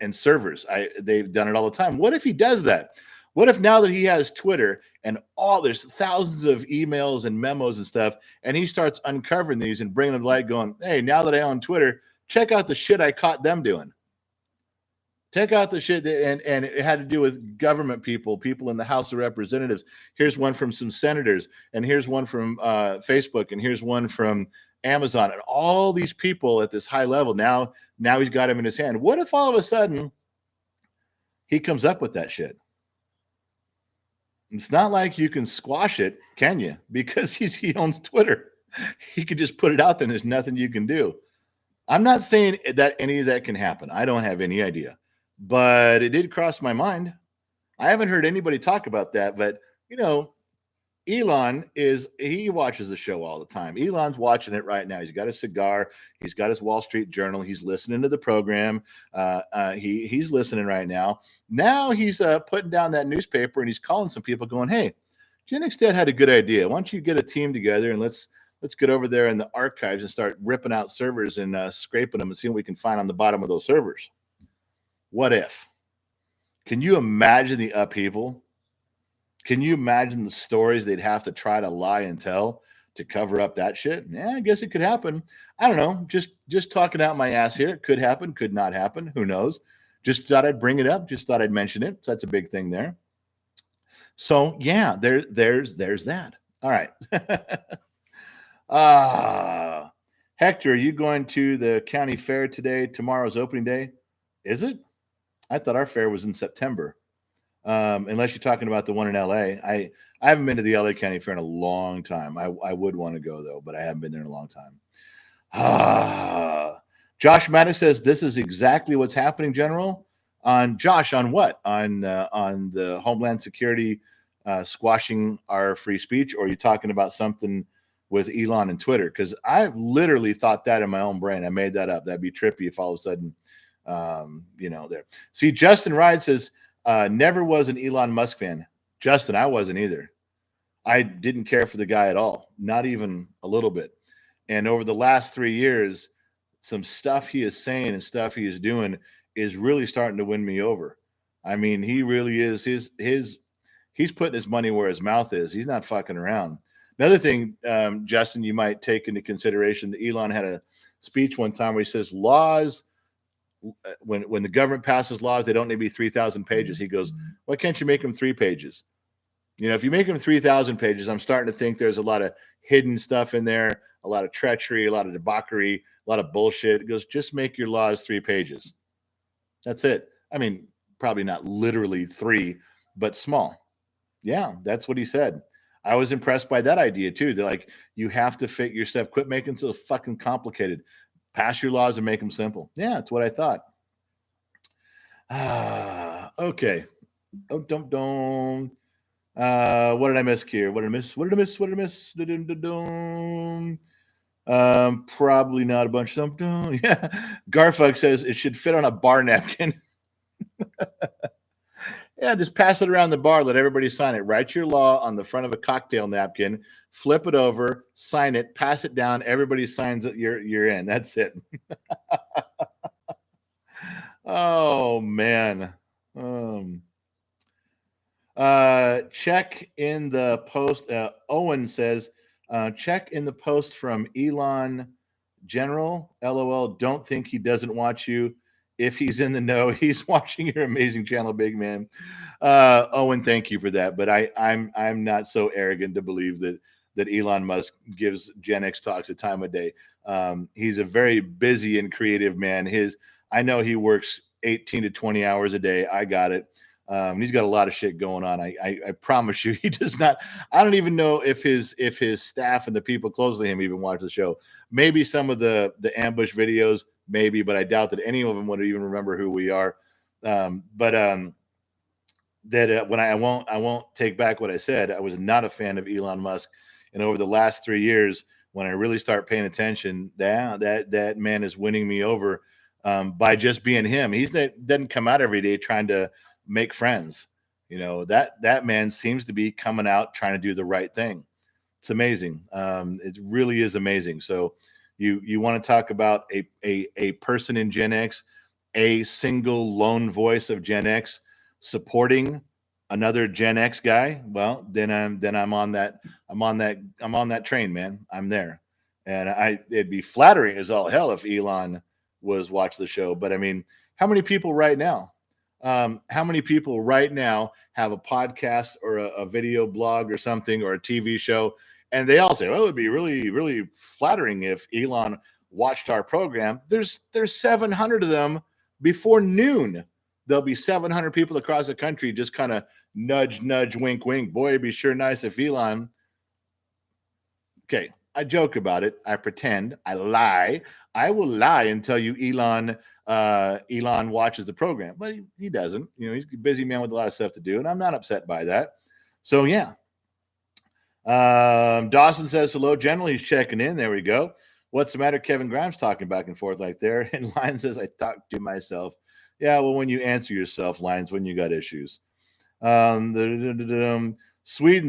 and servers. They've done it all the time. What if he does that? What if now that he has Twitter and there's thousands of emails and memos and stuff, and he starts uncovering these and bringing them to light going, "Hey, now that I own Twitter, check out the shit I caught them doing. Check out the shit." And it had to do with government people in the House of Representatives. Here's one from some senators, and here's one from Facebook, and here's one from Amazon, and all these people at this high level. Now he's got him in his hand. What if all of a sudden he comes up with that shit? It's not like you can squash it, can you? Because he owns Twitter. He could just put it out there and there's nothing you can do. I'm not saying that any of that can happen. I don't have any idea. But it did cross my mind. I haven't heard anybody talk about that, but Elon he watches the show all the time. Elon's watching it right now. He's got a cigar. He's got his Wall Street Journal. He's listening to the program. He's listening right now. Now he's putting down that newspaper and he's calling some people going, "Hey, Genix had a good idea. Why don't you get a team together and let's get over there in the archives and start ripping out servers and scraping them and see what we can find on the bottom of those servers." What if? Can you imagine the upheaval? Can you imagine the stories they'd have to try to lie and tell to cover up that shit? Yeah, I guess it could happen. I don't know. Just talking out my ass here. It could happen, could not happen. Who knows? Just thought I'd bring it up. Just thought I'd mention it. So that's a big thing there. So yeah, there's that. All right. Hector, are you going to the county fair today? Tomorrow's opening day. Is it? I thought our fair was in September. Unless you're talking about the one in LA. I haven't been to the LA County Fair in a long time. I would want to go though, but I haven't been there in a long time. Josh Maddox says this is exactly what's happening, General. On what? On the Homeland Security squashing our free speech, or are you talking about something with Elon and Twitter? Because I've literally thought that in my own brain. I made that up. That'd be trippy if all of a sudden, there. See, Justin Ride says, never was an Elon Musk fan. Justin, I wasn't either. I didn't care for the guy at all, not even a little bit. And over the last 3 years, some stuff he is saying and stuff he is doing is really starting to win me over. I mean, he really is. He's putting his money where his mouth is. He's not fucking around. Another thing, Justin, you might take into consideration, Elon had a speech one time where he says laws, when the government passes laws, they don't need to be 3,000 pages. He goes, why can't you make them 3 pages? If you make them 3,000 pages, I'm starting to think there's a lot of hidden stuff in there, a lot of treachery, a lot of debauchery, a lot of bullshit. It goes, just make your laws 3 pages. That's it. I mean, probably not literally 3, but small. Yeah, that's what he said. I was impressed by that idea too. They're like, you have to fit your stuff. Quit making it so fucking complicated. Pass your laws and make them simple. Yeah, that's what I thought. Okay. Oh, don't. What did I miss here? What did I miss? Probably not a bunch of them. Yeah. Garfug says it should fit on a bar napkin. Yeah, just pass it around the bar. Let everybody sign it. Write your law on the front of a cocktail napkin. Flip it over. Sign it. Pass it down. Everybody signs it. You're in. That's it. Oh man. Check in the post. Owen says, check in the post from Elon General. LOL. Don't think he doesn't watch you. If he's in the know, he's watching your amazing channel, big man. Owen, thank you for that. But I'm not so arrogant to believe that Elon Musk gives Gen X talks a time of day. He's a very busy and creative man. I know he works 18 to 20 hours a day. I got it. He's got a lot of shit going on. I promise you, he does not. I don't even know if his staff and the people close to him even watch the show. Maybe some of the ambush videos, maybe, but I doubt that any of them would even remember who we are. But that when I won't take back what I said. I was not a fan of Elon Musk, and over the last 3 years, when I really start paying attention, that man is winning me over by just being him. Doesn't come out every day trying to make friends. That man seems to be coming out trying to do the right thing. It's amazing. It really is amazing. So you want to talk about a person in Gen X, a single lone voice of Gen X supporting another Gen X guy? Well, then I'm on that train, man. I'm there. And it'd be flattering as all hell if Elon was watch the show. But I mean, how many people right now? How many people right now have a podcast or a video blog or something or a TV show, and they all say, "Well, it'd be really, really flattering if Elon watched our program." There's 700 of them before noon. There'll be 700 people across the country just kind of nudge, nudge, wink, wink. Boy, it'd be sure nice if Elon. Okay, I joke about it. I pretend. I lie. I will lie and tell you Elon watches the program, but he doesn't. He's a busy man with a lot of stuff to do, and I'm not upset by that. So yeah. Dawson says hello. Generally, he's checking in. There we go. What's the matter? Kevin Grimes talking back and forth like there. And Lion says, I talk to myself. Yeah, well, when you answer yourself, Lions, when you got issues. Sweden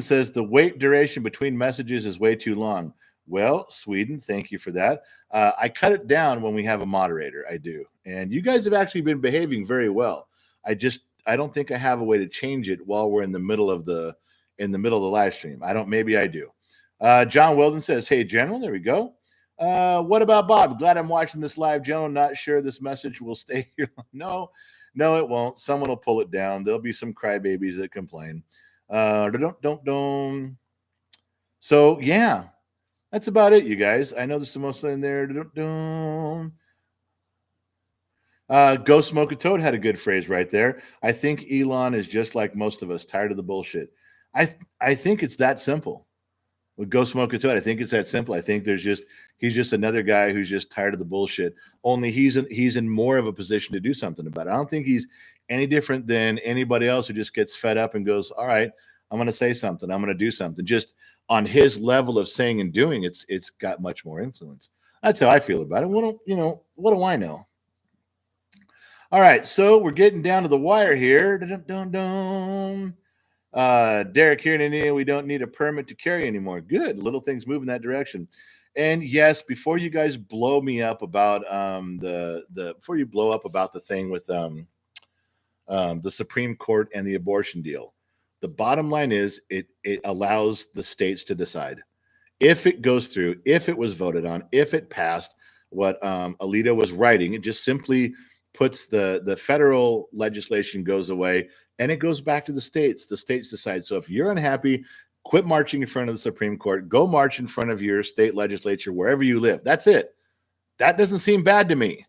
says the wait duration between messages is way too long. Well, Sweden, thank you for that. I cut it down when we have a moderator. I do. And you guys have actually been behaving very well. I don't think I have a way to change it while we're in the middle of the live stream. Maybe I do. John Weldon says, hey, General, there we go. What about Bob? Glad I'm watching this live, General. Not sure this message will stay here. No, it won't. Someone will pull it down. There'll be some crybabies that complain. So, yeah, that's about it, you guys. I know there's some most in there. Go Smoke a Toad had a good phrase right there. I think Elon is just like most of us, tired of the bullshit. I think it's that simple. With Go Smoke a Toad, I think it's that simple. I think he's just another guy who's just tired of the bullshit. Only he's in more of a position to do something about it. I don't think he's any different than anybody else who just gets fed up and goes, all right, I'm going to say something. I'm going to do something. Just on his level of saying and doing, it's got much more influence. That's how I feel about it. What do I know? All right, so we're getting down to the wire here. Derek here in India, we don't need a permit to carry anymore. Good, little things move in that direction. And yes, before you guys blow me up about before you blow up about the thing with the Supreme Court and the abortion deal, the bottom line is it allows the states to decide if it goes through, if it was voted on, if it passed. What Alito was writing, it just simply puts the federal legislation goes away and it goes back to the states. The states decide. So if you're unhappy, quit marching in front of the Supreme Court. Go march in front of your state legislature, wherever you live. That's it. That doesn't seem bad to me.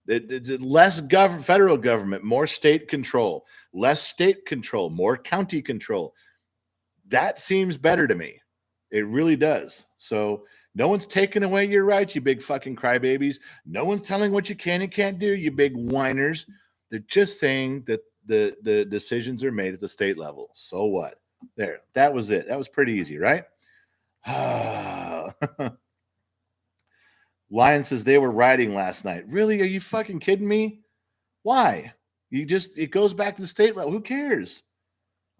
Less federal government, more state control. Less state control, more county control. That seems better to me. It really does. So no one's taking away your rights, you big fucking crybabies. No one's telling what you can and can't do, you big whiners. They're just saying that the decisions are made at the state level. So what? There. That was it. That was pretty easy, right? Lion says they were riding last night. Really? Are you fucking kidding me? Why? It goes back to the state level. Who cares?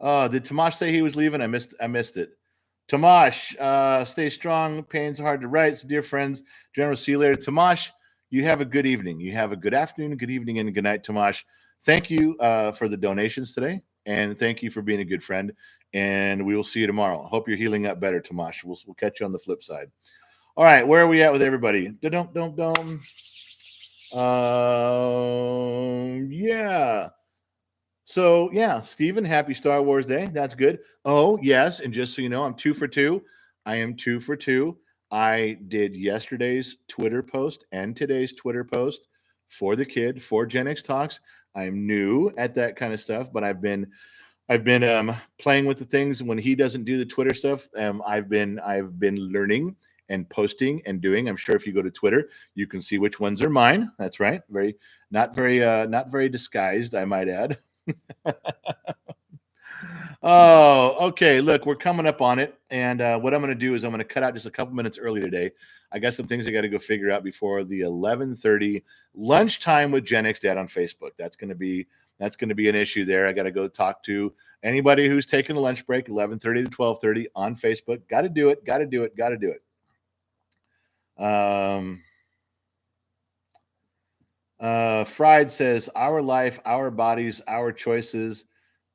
Did Tomash say he was leaving? I missed it. Tomash, stay strong. Pain's hard to write. So, dear friends, General, see you later. Tomash, you have a good evening. You have a good afternoon, good evening, and good night, Tomash. Thank you for the donations today, and thank you for being a good friend. And we will see you tomorrow. Hope you're healing up better, Tomash. We'll catch you on the flip side. All right, where are we at with everybody? Yeah. So, yeah, Steven, happy Star Wars Day. That's good. Oh, yes, and just so you know, I'm 2 for 2. I am 2 for 2. I did yesterday's Twitter post and today's Twitter post for the kid, for Gen X Talks. I'm new at that kind of stuff, but I've been playing with the things when he doesn't do the Twitter stuff. I've been learning and posting and doing. I'm sure if you go to Twitter, you can see which ones are mine. That's right. Not very disguised, I might add. Oh, okay. Look, we're coming up on it, and what I'm going to do is I'm going to cut out just a couple minutes early today. I got some things I got to go figure out before the 11:30 lunchtime with Gen X Dad on Facebook. That's going to be an issue there. I got to go talk to anybody who's taking a lunch break, 11:30 to 12:30 on Facebook. Got to do it. Got to do it. Got to do it. Fried says, "Our life, our bodies, our choices.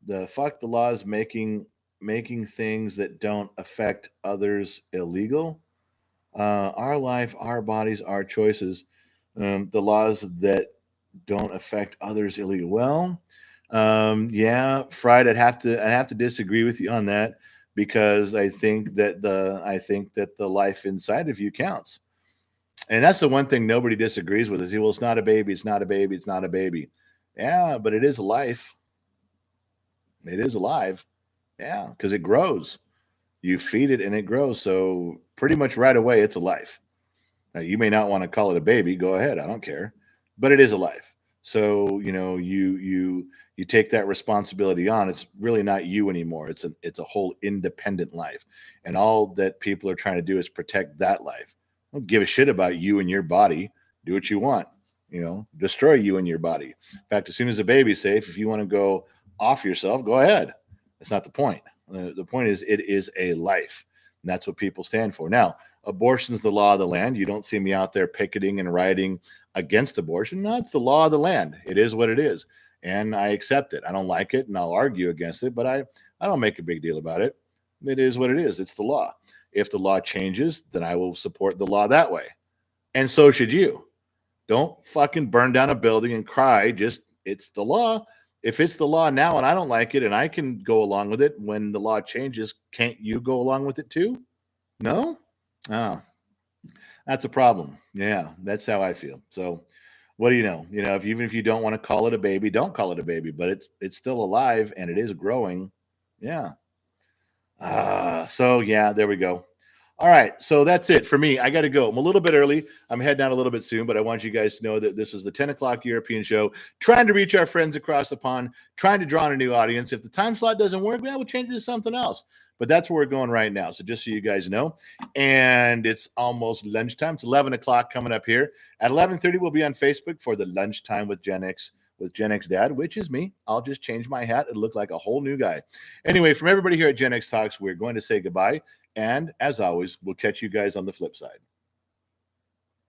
The fuck the laws making things that don't affect others illegal. Our life, our bodies, our choices. The laws that don't affect others illegal. Well, yeah, Fried. I'd have to disagree with you on that because I think that the life inside of you counts. And that's the one thing nobody disagrees with is, well, it's not a baby, it's not a baby, it's not a baby. Yeah, but it is a life. It is alive. Yeah, because it grows. You feed it and it grows. So pretty much right away, it's a life. Now, you may not want to call it a baby. Go ahead. I don't care. But it is a life. So you take that responsibility on. It's really not you anymore. It's a whole independent life, and all that people are trying to do is protect that life. Don't give a shit about you and your body. Do what you want. Destroy you and your body. In fact, as soon as the baby's safe, if you want to go off yourself, go ahead. That's not the point. The point is, it is a life. And that's what people stand for. Now, abortion's the law of the land. You don't see me out there picketing and rioting against abortion. No, it's the law of the land. It is what it is. And I accept it. I don't like it and I'll argue against it, but I don't make a big deal about it. It is what it is. It's the law. If the law changes, then I will support the law that way. And so should you. Don't fucking burn down a building and cry. Just, it's the law. If it's the law now and I don't like it and I can go along with it, when the law changes, can't you go along with it too? No? Oh, that's a problem. Yeah, that's how I feel. So, what do you know? Even if you don't want to call it a baby, don't call it a baby, but it's still alive and it is growing. Yeah. So yeah, there we go. All right, so that's it for me. I got to go. I'm a little bit early. I'm heading out a little bit soon, but I want you guys to know that this is the 10 o'clock European show, trying to reach our friends across the pond, trying to draw in a new audience. If the time slot doesn't work, we'll change it to something else. But that's where we're going right now. So just so you guys know, and it's almost lunchtime. It's 11 o'clock coming up here. At 11:30, we'll be on Facebook for the lunchtime with Gen X Dad, which is me. I'll just change my hat and look like a whole new guy. Anyway, from everybody here at Gen X Talks, we're going to say goodbye. And as always, we'll catch you guys on the flip side.